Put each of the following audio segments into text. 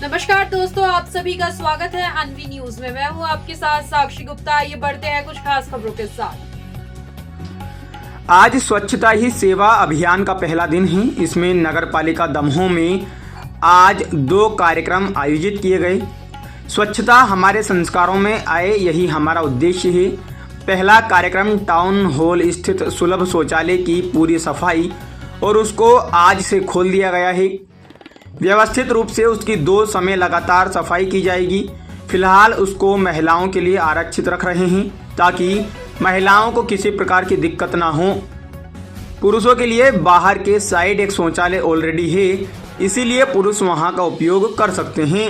नमस्कार दोस्तों, आप सभी का स्वागत है अनवी न्यूज में। मैं हूं आपके साथ साक्षी गुप्ता। आइए बढ़ते हैं कुछ खास खबरों के साथ। आज स्वच्छता ही सेवा अभियान का पहला दिन है। इसमें नगर पालिका दमोह में आज 2 कार्यक्रम आयोजित किए गए। स्वच्छता हमारे संस्कारों में आए, यही हमारा उद्देश्य है। पहला कार्यक्रम टाउन हॉल स्थित सुलभ शौचालय की पूरी सफाई और उसको आज से खोल दिया गया है। व्यवस्थित रूप से उसकी 2 समय लगातार सफाई की जाएगी। फिलहाल उसको महिलाओं के लिए आरक्षित रख रहे हैं ताकि महिलाओं को किसी प्रकार की दिक्कत ना हो। पुरुषों के लिए बाहर के साइड एक शौचालय ऑलरेडी है, इसीलिए पुरुष वहां का उपयोग कर सकते हैं।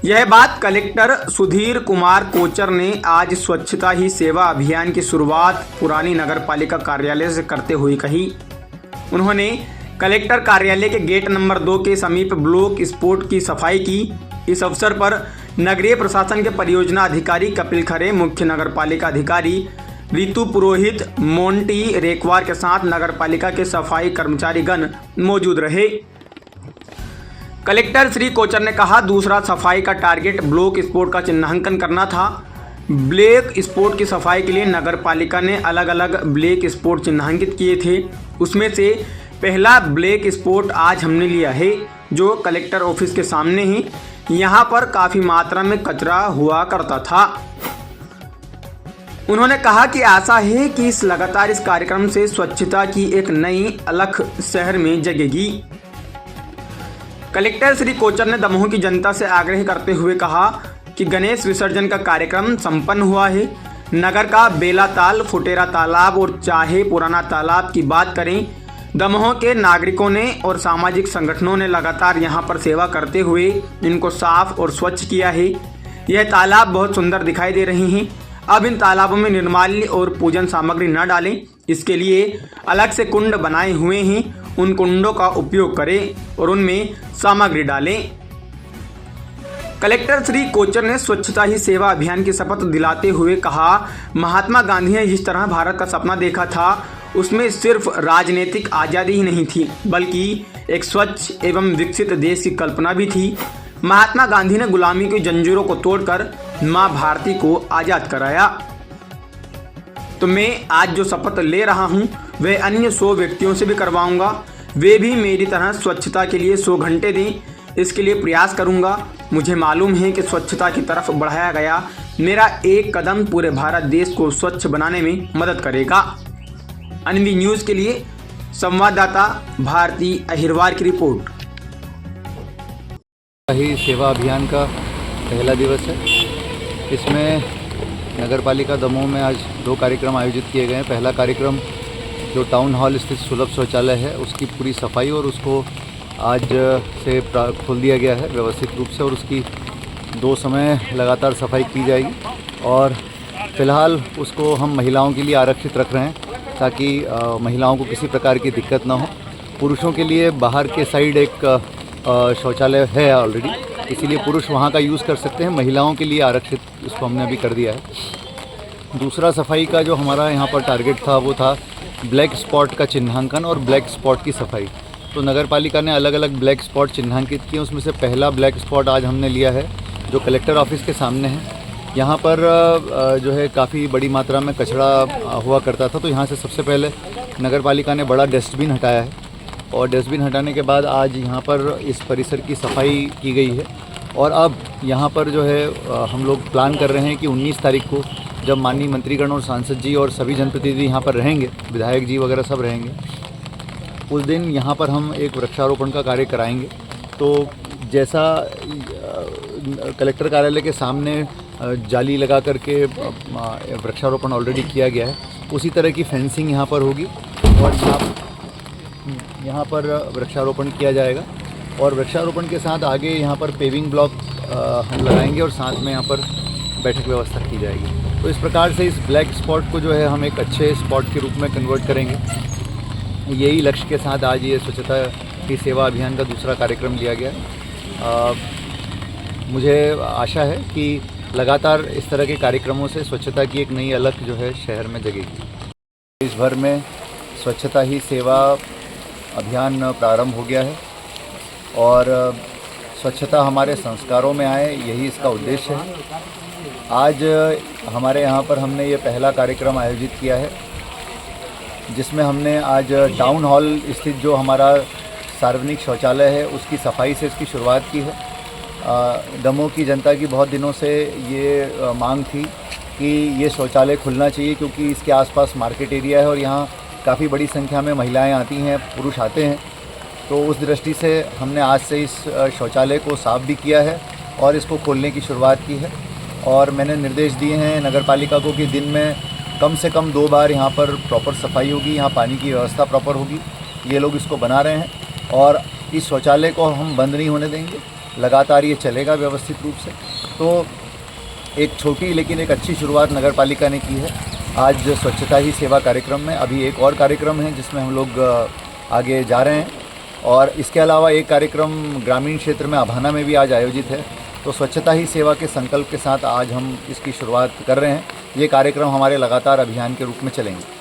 यह बात कलेक्टर सुधीर कुमार कोचर ने आज स्वच्छता ही सेवा अभियान की शुरुआत पुरानी नगर पालिका कार्यालय से करते हुए कही। उन्होंने कलेक्टर कार्यालय के गेट नंबर 2 के समीप ब्लॉक स्पॉट की सफाई की। इस अवसर पर नगरीय प्रशासन के परियोजना अधिकारी कपिल खरे, मुख्य नगर पालिका अधिकारी ऋतु पुरोहित, मोंटी रेकवार के साथ नगर पालिका के सफाई कर्मचारीगण मौजूद रहे। कलेक्टर श्री कोचर ने कहा, दूसरा सफाई का टारगेट ब्लॉक स्पॉट का चिन्हांकन करना था। ब्लैक स्पॉट की सफाई के लिए नगर पालिका ने अलग अलग ब्लैक स्पॉट चिन्हांकित किए थे। उसमें से पहला ब्लैक स्पॉट आज हमने लिया है, जो कलेक्टर ऑफिस के सामने है। यहाँ पर काफ़ी मात्रा में कचरा हुआ करता था। उन्होंने कहा कि आशा है कि लगातार इस कार्यक्रम से स्वच्छता की एक नई अलख शहर में जगेगी। कलेक्टर श्री कोचर ने दमोह की जनता से आग्रह करते हुए कहा कि गणेश विसर्जन का कार्यक्रम संपन्न हुआ है। नगर का बेला ताल, फुटेरा तालाब और चाहे पुराना तालाब की बात करें, दमोह के नागरिकों ने और सामाजिक संगठनों ने लगातार यहां पर सेवा करते हुए इनको साफ और स्वच्छ किया है। यह तालाब बहुत सुंदर दिखाई दे रहे हैं। अब इन तालाबों में निर्माल्य और पूजन सामग्री न डालें, इसके लिए अलग से कुंड बनाए हुए हैं। उन कुंडों का उपयोग करें और उनमें सामग्री डालें। कलेक्टर श्री कोचर ने स्वच्छता ही सेवा अभियान की शपथ दिलाते हुए कहा, महात्मा गांधी ने जिस तरह भारत का सपना देखा था, उसमें सिर्फ राजनीतिक आज़ादी ही नहीं थी, बल्कि एक स्वच्छ एवं विकसित देश की कल्पना भी थी। महात्मा गांधी ने गुलामी की जंजीरों को तोड़कर माँ भारती को आज़ाद कराया। तो मैं आज जो शपथ ले रहा हूँ वह अन्य 100 व्यक्तियों से भी करवाऊंगा। वे भी मेरी तरह स्वच्छता के लिए 100 घंटे दें, इसके लिए प्रयास करूंगा। मुझे मालूम है कि स्वच्छता की तरफ बढ़ाया गया मेरा एक कदम पूरे भारत देश को स्वच्छ बनाने में मदद करेगा। अनवी न्यूज़ के लिए संवाददाता भारती अहिरवार की रिपोर्ट। ही सेवा अभियान का पहला दिवस है। इसमें नगर पालिका दमोह में आज 2 कार्यक्रम आयोजित किए गए हैं। पहला कार्यक्रम जो टाउन हॉल स्थित सुलभ शौचालय है, उसकी पूरी सफाई और उसको आज से खोल दिया गया है व्यवस्थित रूप से, और उसकी 2 समय लगातार सफाई की जाएगी। और फिलहाल उसको हम महिलाओं के लिए आरक्षित रख रहे हैं ताकि महिलाओं को किसी प्रकार की दिक्कत ना हो। पुरुषों के लिए बाहर के साइड एक शौचालय है ऑलरेडी, इसीलिए पुरुष वहाँ का यूज़ कर सकते हैं। महिलाओं के लिए आरक्षित इसको हमने अभी कर दिया है। दूसरा सफाई का जो हमारा यहाँ पर टारगेट था वो था ब्लैक स्पॉट का चिन्हांकन और ब्लैक स्पॉट की सफाई। तो नगर पालिका ने अलग अलग ब्लैक स्पॉट चिन्हांकित किए। उसमें से पहला ब्लैक स्पॉट आज हमने लिया है जो कलेक्टर ऑफिस के सामने है। यहाँ पर जो है काफ़ी बड़ी मात्रा में कचरा हुआ करता था, तो यहाँ से सबसे पहले नगर पालिका ने बड़ा डस्टबिन हटाया है, और डस्टबिन हटाने के बाद आज यहाँ पर इस परिसर की सफाई की गई है। और अब यहाँ पर जो है हम लोग प्लान कर रहे हैं कि 19 तारीख को जब माननीय मंत्रीगण और सांसद जी और सभी जनप्रतिनिधि यहाँ पर रहेंगे, विधायक जी वगैरह सब रहेंगे, उस दिन यहाँ पर हम एक वृक्षारोपण का कार्य कराएंगे। तो जैसा कलेक्टर कार्यालय के सामने जाली लगा करके वृक्षारोपण ऑलरेडी किया गया है, उसी तरह की फेंसिंग यहाँ पर होगी और यहाँ पर वृक्षारोपण किया जाएगा। और वृक्षारोपण के साथ आगे यहाँ पर पेविंग ब्लॉक हम लगाएंगे और साथ में यहाँ पर बैठक व्यवस्था की जाएगी। तो इस प्रकार से इस ब्लैक स्पॉट को जो है हम एक अच्छे स्पॉट के रूप में कन्वर्ट करेंगे। यही लक्ष्य के साथ आज ये स्वच्छता ही सेवा अभियान का दूसरा कार्यक्रम लिया गया। मुझे आशा है कि लगातार इस तरह के कार्यक्रमों से स्वच्छता की एक नई अलख जो है शहर में जगेगी। देश भर में स्वच्छता ही सेवा अभियान प्रारंभ हो गया है और स्वच्छता हमारे संस्कारों में आए, यही इसका उद्देश्य है। आज हमारे यहाँ पर हमने ये पहला कार्यक्रम आयोजित किया है, जिसमें हमने आज टाउन हॉल स्थित जो हमारा सार्वजनिक शौचालय है उसकी सफाई से इसकी शुरुआत की है। दमोह की जनता की बहुत दिनों से ये मांग थी कि ये शौचालय खुलना चाहिए, क्योंकि इसके आसपास मार्केट एरिया है और यहाँ काफ़ी बड़ी संख्या में महिलाएं आती हैं, पुरुष आते हैं। तो उस दृष्टि से हमने आज से इस शौचालय को साफ़ भी किया है और इसको खोलने की शुरुआत की है। और मैंने निर्देश दिए हैं नगर पालिका को कि दिन में कम से कम 2 बार यहाँ पर प्रॉपर सफाई होगी, यहाँ पानी की व्यवस्था प्रॉपर होगी। ये लोग इसको बना रहे हैं और इस शौचालय को हम बंद नहीं होने देंगे, लगातार ये चलेगा व्यवस्थित रूप से। तो एक छोटी लेकिन एक अच्छी शुरुआत नगर पालिका ने की है आज स्वच्छता ही सेवा कार्यक्रम में। अभी एक और कार्यक्रम है जिसमें हम लोग आगे जा रहे हैं, और इसके अलावा एक कार्यक्रम ग्रामीण क्षेत्र में अभाना में भी आज आयोजित है। तो स्वच्छता ही सेवा के संकल्प के साथ आज हम इसकी शुरुआत कर रहे हैं। ये कार्यक्रम हमारे लगातार अभियान के रूप में चलेंगे।